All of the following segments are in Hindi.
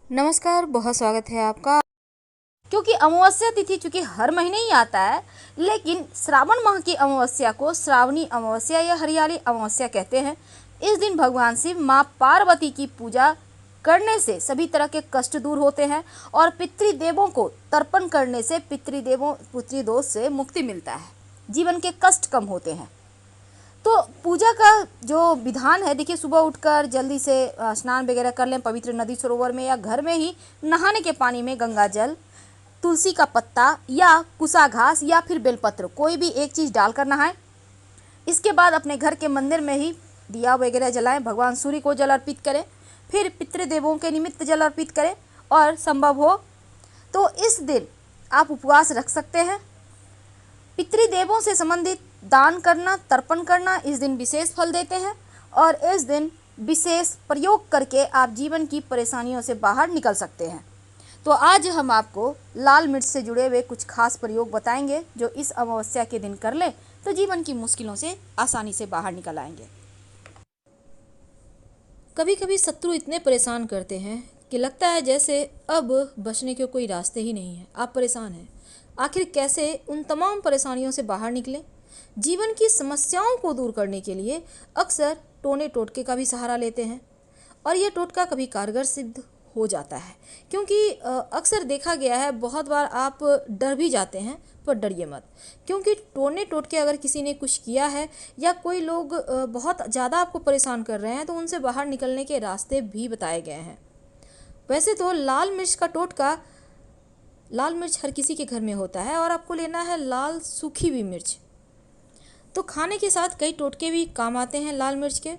नमस्कार, बहुत स्वागत है आपका। क्योंकि अमावस्या तिथि चूंकि हर महीने ही आता है, लेकिन श्रावण माह की अमावस्या को श्रावणी अमावस्या या हरियाली अमावस्या कहते हैं। इस दिन भगवान शिव माँ पार्वती की पूजा करने से सभी तरह के कष्ट दूर होते हैं और पितृदेवों को तर्पण करने से पितृदोष से मुक्ति मिलता है, जीवन के कष्ट कम होते हैं। तो पूजा का जो विधान है, देखिए, सुबह उठकर जल्दी से स्नान वगैरह कर लें पवित्र नदी सरोवर में या घर में ही नहाने के पानी में गंगा जल, तुलसी का पत्ता या कुसा घास या फिर बेलपत्र, कोई भी एक चीज़ डालकर नहाएं। इसके बाद अपने घर के मंदिर में ही दिया वगैरह जलाएं, भगवान सूर्य को जल अर्पित करें, फिर पितृदेवों के निमित्त जल अर्पित करें और संभव हो तो इस दिन आप उपवास रख सकते हैं। पितृदेवों से संबंधित दान करना, तर्पण करना इस दिन विशेष फल देते हैं और इस दिन विशेष प्रयोग करके आप जीवन की परेशानियों से बाहर निकल सकते हैं। तो आज हम आपको लाल मिर्च से जुड़े हुए कुछ खास प्रयोग बताएंगे जो इस अमावस्या के दिन कर लें तो जीवन की मुश्किलों से आसानी से बाहर निकल आएंगे। कभी कभी शत्रु इतने परेशान करते हैं कि लगता है जैसे अब बचने के कोई रास्ते ही नहीं है। आप परेशान हैं, आखिर कैसे उन तमाम परेशानियों से बाहर निकलें। जीवन की समस्याओं को दूर करने के लिए अक्सर टोने टोटके का भी सहारा लेते हैं और यह टोटका कभी कारगर सिद्ध हो जाता है, क्योंकि अक्सर देखा गया है, बहुत बार आप डर भी जाते हैं, पर डरिए मत, क्योंकि टोने टोटके अगर किसी ने कुछ किया है या कोई लोग बहुत ज़्यादा आपको परेशान कर रहे हैं तो उनसे बाहर निकलने के रास्ते भी बताए गए हैं। वैसे तो लाल मिर्च का टोटका, लाल मिर्च हर किसी के घर में होता है और आपको लेना है लाल सूखी हुई मिर्च। तो खाने के साथ कई टोटके भी काम आते हैं लाल मिर्च के।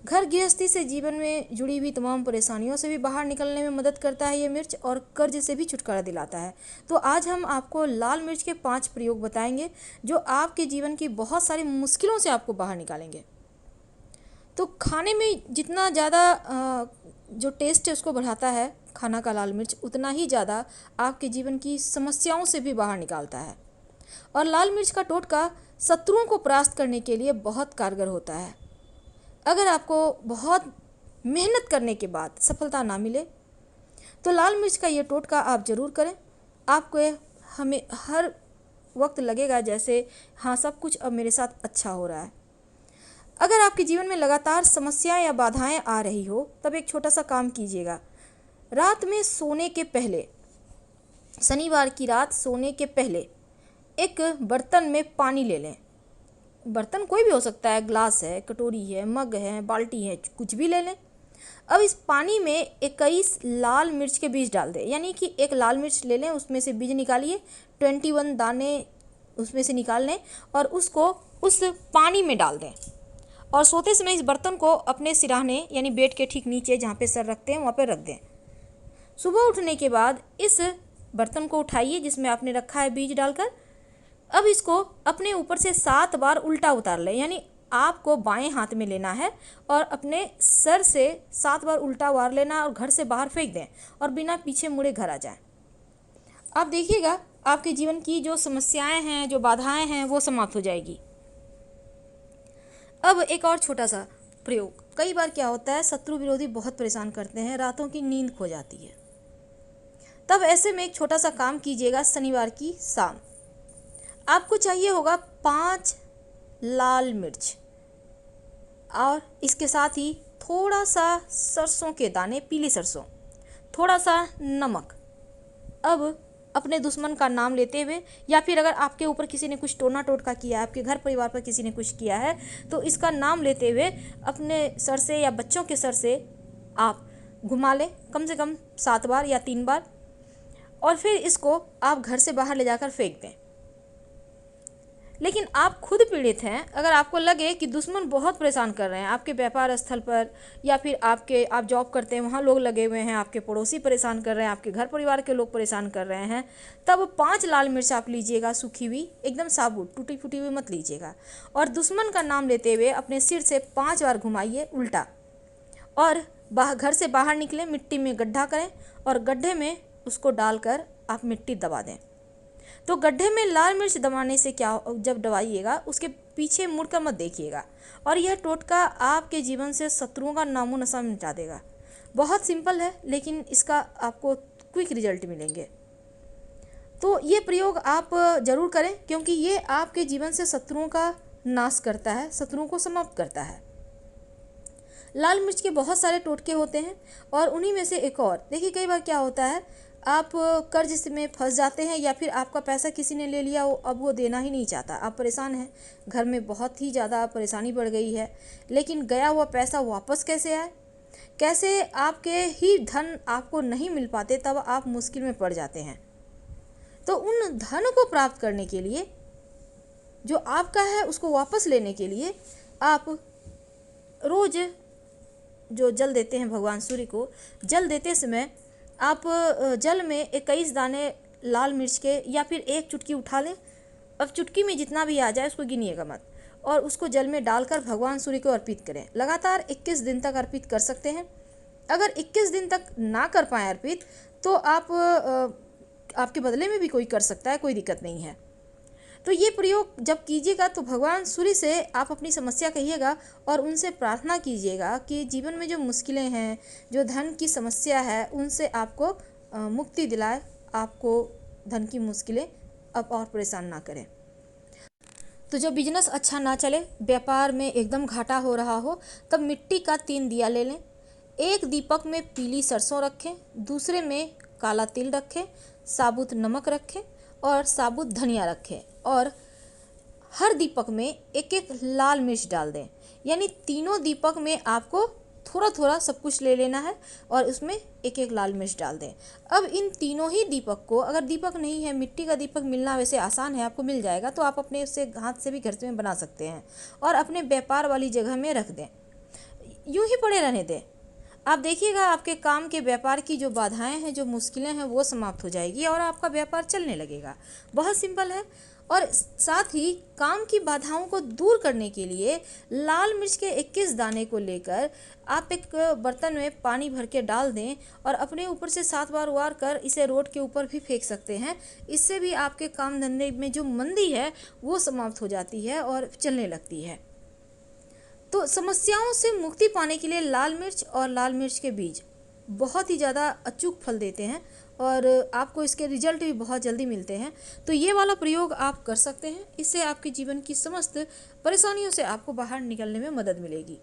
घर गृहस्थी से जीवन में जुड़ी हुई तमाम परेशानियों से भी बाहर निकलने में मदद करता है ये मिर्च और कर्ज से भी छुटकारा दिलाता है। तो आज हम आपको लाल मिर्च के 5 प्रयोग बताएंगे जो आपके जीवन की बहुत सारी मुश्किलों से आपको बाहर निकालेंगे। तो खाने में जितना ज़्यादा जो टेस्ट है उसको बढ़ाता है खाना का लाल मिर्च, उतना ही ज़्यादा आपके जीवन की समस्याओं से भी बाहर निकालता है। और लाल मिर्च का टोटका शत्रुओं को परास्त करने के लिए बहुत कारगर होता है। अगर आपको बहुत मेहनत करने के बाद सफलता ना मिले तो लाल मिर्च का ये टोटका आप ज़रूर करें। आपको हमें हर वक्त लगेगा जैसे हाँ, सब कुछ अब मेरे साथ अच्छा हो रहा है। अगर आपके जीवन में लगातार समस्याएं या बाधाएं आ रही हो तब एक छोटा सा काम कीजिएगा। रात में सोने के पहले, शनिवार की रात सोने के पहले एक बर्तन में पानी ले लें। बर्तन कोई भी हो सकता है, ग्लास है, कटोरी है, मग है, बाल्टी है, कुछ भी ले लें। अब इस पानी में 21 लाल मिर्च के बीज डाल दें, यानी कि एक लाल मिर्च ले लें, उसमें से बीज निकालिए, 21 दाने उसमें से निकाल लें और उसको उस पानी में डाल दें और सोते समय इस बर्तन को अपने सिरहाने यानी बेड के ठीक नीचे जहाँ पे सर रखते हैं वहाँ पे रख दें। सुबह उठने के बाद इस बर्तन को उठाइए जिसमें आपने रखा है बीज डालकर। अब इसको अपने ऊपर से 7 बार उल्टा उतार लें, यानी आपको बाएं हाथ में लेना है और अपने सर से 7 बार उल्टा उतार लेना और घर से बाहर फेंक दें और बिना पीछे मुड़े घर आ जाएं। आप देखिएगा आपके जीवन की जो समस्याएं हैं, जो बाधाएं हैं, वो समाप्त हो जाएगी। अब एक और छोटा सा प्रयोग। कई बार क्या होता है, शत्रु विरोधी बहुत परेशान करते हैं, रातों की नींद खो जाती है। तब ऐसे में एक छोटा सा काम कीजिएगा। शनिवार की शाम आपको चाहिए होगा 5 लाल मिर्च और इसके साथ ही थोड़ा सा सरसों के दाने, पीली सरसों, थोड़ा सा नमक। अब अपने दुश्मन का नाम लेते हुए या फिर अगर आपके ऊपर किसी ने कुछ टोना टोटका किया है, आपके घर परिवार पर किसी ने कुछ किया है, तो इसका नाम लेते हुए अपने सर से या बच्चों के सर से आप घुमा लें कम से कम 7 बार या 3 बार और फिर इसको आप घर से बाहर ले जाकर फेंक दें। लेकिन आप खुद पीड़ित हैं, अगर आपको लगे कि दुश्मन बहुत परेशान कर रहे हैं आपके व्यापार स्थल पर या फिर आप जॉब करते हैं वहाँ लोग लगे हुए हैं, आपके पड़ोसी परेशान कर रहे हैं, आपके घर परिवार के लोग परेशान कर रहे हैं, तब 5 लाल मिर्च आप लीजिएगा, सूखी हुई, एकदम साबुत, टूटी फूटी हुई मत लीजिएगा, और दुश्मन का नाम लेते हुए अपने सिर से 5 बार घुमाइए उल्टा और घर से बाहर निकलें, मिट्टी में गड्ढा करें और गड्ढे में उसको डालकर आप मिट्टी दबा दें। तो गड्ढे में लाल मिर्च दबाने से क्या, जब दबाइएगा उसके पीछे मुड़कर मत देखिएगा और यह टोटका आपके जीवन से शत्रुओं का नामो निशान मिटा देगा। बहुत सिंपल है, लेकिन इसका आपको क्विक रिजल्ट मिलेंगे। तो ये प्रयोग आप ज़रूर करें, क्योंकि ये आपके जीवन से शत्रुओं का नाश करता है, शत्रुओं को समाप्त करता है। लाल मिर्च के बहुत सारे टोटके होते हैं, और उन्हीं में से एक और देखिए, कई बार क्या होता है, आप कर्ज में फंस जाते हैं, या फिर आपका पैसा किसी ने ले लिया, अब वो देना ही नहीं चाहता, आप परेशान हैं, घर में बहुत ही ज़्यादा परेशानी बढ़ गई है, लेकिन गया हुआ पैसा वापस कैसे आए, कैसे आपके ही धन आपको नहीं मिल पाते, तब आप मुश्किल में पड़ जाते हैं। तो उन धन को प्राप्त करने के लिए, जो आपका है उसको वापस लेने के लिए, आप रोज़ जो जल देते हैं भगवान सूर्य को, जल देते समय आप जल में 21 दाने लाल मिर्च के, या फिर एक चुटकी उठा लें, अब चुटकी में जितना भी आ जाए उसको गिनिएगा मत, और उसको जल में डालकर भगवान सूर्य को अर्पित करें। लगातार 21 दिन तक अर्पित कर सकते हैं। अगर 21 दिन तक ना कर पाएँ अर्पित, तो आप आपके बदले में भी कोई कर सकता है, कोई दिक्कत नहीं है। तो ये प्रयोग जब कीजिएगा तो भगवान सूर्य से आप अपनी समस्या कहिएगा, और उनसे प्रार्थना कीजिएगा कि जीवन में जो मुश्किलें हैं, जो धन की समस्या है, उनसे आपको मुक्ति दिलाए, आपको धन की मुश्किलें अब और परेशान ना करें। तो जब बिजनेस अच्छा ना चले, व्यापार में एकदम घाटा हो रहा हो, तब मिट्टी का 3 दिया ले लें। एक दीपक में पीली सरसों रखें, दूसरे में काला तिल रखें, साबुत नमक रखें और साबुत धनिया रखें, और हर दीपक में एक एक लाल मिर्च डाल दें। यानी तीनों दीपक में आपको थोड़ा थोड़ा सब कुछ ले लेना है, और उसमें एक एक लाल मिर्च डाल दें। अब इन तीनों ही दीपक को, अगर दीपक नहीं है, मिट्टी का दीपक मिलना वैसे आसान है, आपको मिल जाएगा, तो आप अपने उससे हाथ से भी घर में बना सकते हैं, और अपने व्यापार वाली जगह में रख दें, यूं ही पड़े रहने दें। आप देखिएगा आपके काम के व्यापार की जो बाधाएं हैं, जो मुश्किलें हैं, वो समाप्त हो जाएगी, और आपका व्यापार चलने लगेगा। बहुत सिंपल है। और साथ ही काम की बाधाओं को दूर करने के लिए लाल मिर्च के 21 दाने को लेकर आप एक बर्तन में पानी भर के डाल दें, और अपने ऊपर से 7 बार वार कर इसे रोड के ऊपर भी फेंक सकते हैं। इससे भी आपके काम धंधे में जो मंदी है वो समाप्त हो जाती है और चलने लगती है। तो समस्याओं से मुक्ति पाने के लिए लाल मिर्च और लाल मिर्च के बीज बहुत ही ज़्यादा अचूक फल देते हैं, और आपको इसके रिजल्ट भी बहुत जल्दी मिलते हैं। तो ये वाला प्रयोग आप कर सकते हैं, इससे आपके जीवन की समस्त परेशानियों से आपको बाहर निकलने में मदद मिलेगी।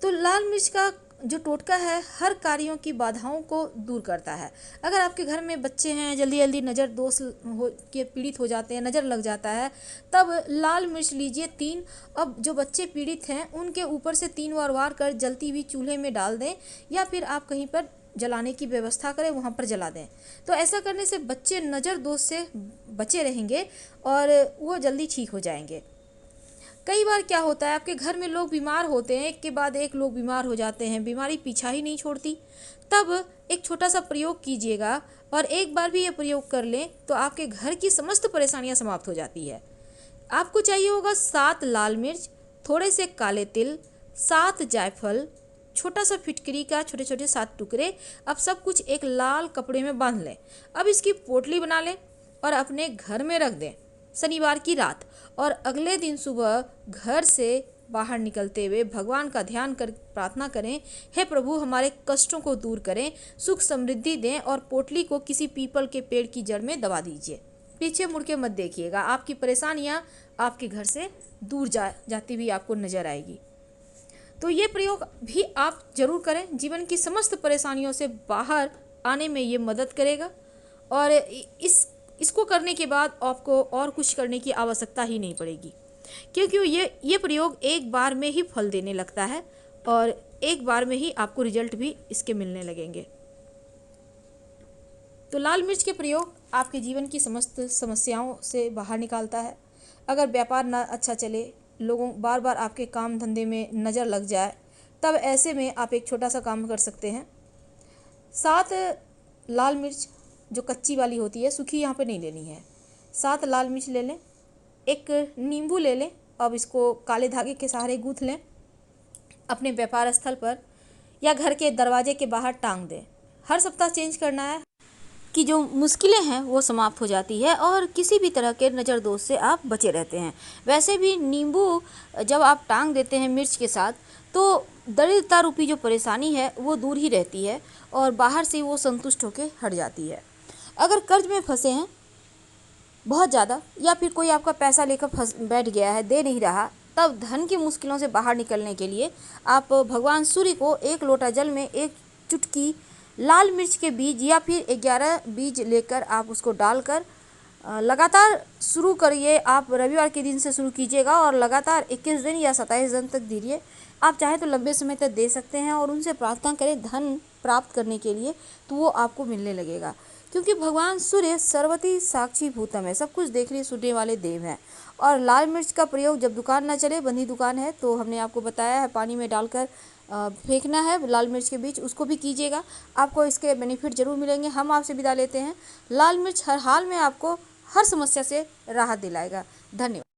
तो लाल मिर्च का जो टोटका है, हर कार्यों की बाधाओं को दूर करता है। अगर आपके घर में बच्चे हैं, जल्दी जल्दी नज़र दोष हो के पीड़ित हो जाते हैं, नज़र लग जाता है, तब लाल मिर्च लीजिए 3। अब जो बच्चे पीड़ित हैं उनके ऊपर से 3 बार वार कर जलती हुई चूल्हे में डाल दें, या फिर आप कहीं पर जलाने की व्यवस्था करें, वहाँ पर जला दें। तो ऐसा करने से बच्चे नज़र दोष से बचे रहेंगे, और वो जल्दी ठीक हो जाएंगे। कई बार क्या होता है, आपके घर में लोग बीमार होते हैं, एक के बाद एक लोग बीमार हो जाते हैं, बीमारी पीछा ही नहीं छोड़ती। तब एक छोटा सा प्रयोग कीजिएगा, और एक बार भी ये प्रयोग कर लें तो आपके घर की समस्त परेशानियां समाप्त हो जाती है। आपको चाहिए होगा 7 लाल मिर्च, थोड़े से काले तिल, 7 जायफल, छोटा सा फिटकरी का छोटे छोटे 7 टुकड़े। अब सब कुछ एक लाल कपड़े में बांध लें। अब इसकी पोटली बना लें और अपने घर में रख दें शनिवार की रात, और अगले दिन सुबह घर से बाहर निकलते हुए भगवान का ध्यान कर प्रार्थना करें, हे प्रभु हमारे कष्टों को दूर करें, सुख समृद्धि दें, और पोटली को किसी पीपल के पेड़ की जड़ में दबा दीजिए। पीछे मुड़ के मत देखिएगा, आपकी परेशानियां आपके घर से दूर जाती हुई आपको नजर आएगी। तो ये प्रयोग भी आप जरूर करें, जीवन की समस्त परेशानियों से बाहर आने में ये मदद करेगा, और इसको करने के बाद आपको और कुछ करने की आवश्यकता ही नहीं पड़ेगी, क्योंकि ये प्रयोग एक बार में ही फल देने लगता है, और एक बार में ही आपको रिजल्ट भी इसके मिलने लगेंगे। तो लाल मिर्च के प्रयोग आपके जीवन की समस्त समस्याओं से बाहर निकालता है। अगर व्यापार ना अच्छा चले, लोगों बार बार आपके काम धंधे में नज़र लग जाए, तब ऐसे में आप एक छोटा सा काम कर सकते हैं। 7 लाल मिर्च जो कच्ची वाली होती है, सूखी यहाँ पे नहीं लेनी है, 7 लाल मिर्च ले लें, एक नींबू ले लें, अब इसको काले धागे के सहारे गूँथ लें, अपने व्यापार स्थल पर या घर के दरवाजे के बाहर टांग दें। हर सप्ताह चेंज करना है कि जो मुश्किलें हैं वो समाप्त हो जाती है, और किसी भी तरह के नज़र दोष से आप बचे रहते हैं। वैसे भी नींबू जब आप टांग देते हैं मिर्च के साथ, तो दरिद्रता रूपी जो परेशानी है वो दूर ही रहती है और बाहर से वो संतुष्ट होकर हट जाती है। अगर कर्ज में फंसे हैं बहुत ज़्यादा, या फिर कोई आपका पैसा लेकर फंस बैठ गया है, दे नहीं रहा, तब धन की मुश्किलों से बाहर निकलने के लिए आप भगवान सूर्य को एक लोटा जल में एक चुटकी लाल मिर्च के बीज या फिर 11 बीज लेकर आप उसको डालकर लगातार शुरू करिए। आप रविवार के दिन से शुरू कीजिएगा और लगातार 21 दिन या 27 दिन तक दीजिए। आप चाहे तो लंबे समय तक दे सकते हैं और उनसे प्रार्थना करें धन प्राप्त करने के लिए, तो वो आपको मिलने लगेगा। क्योंकि भगवान सूर्य सर्वति साक्षी भूतम है, सब कुछ देखने सुनने वाले देव हैं। और लाल मिर्च का प्रयोग जब दुकान ना चले, बंदी दुकान है, तो हमने आपको बताया है पानी में डालकर फेंकना है लाल मिर्च के बीज, उसको भी कीजिएगा, आपको इसके बेनिफिट जरूर मिलेंगे। हम आपसे विदा लेते हैं। लाल मिर्च हर हाल में आपको हर समस्या से राहत दिलाएगा। धन्यवाद।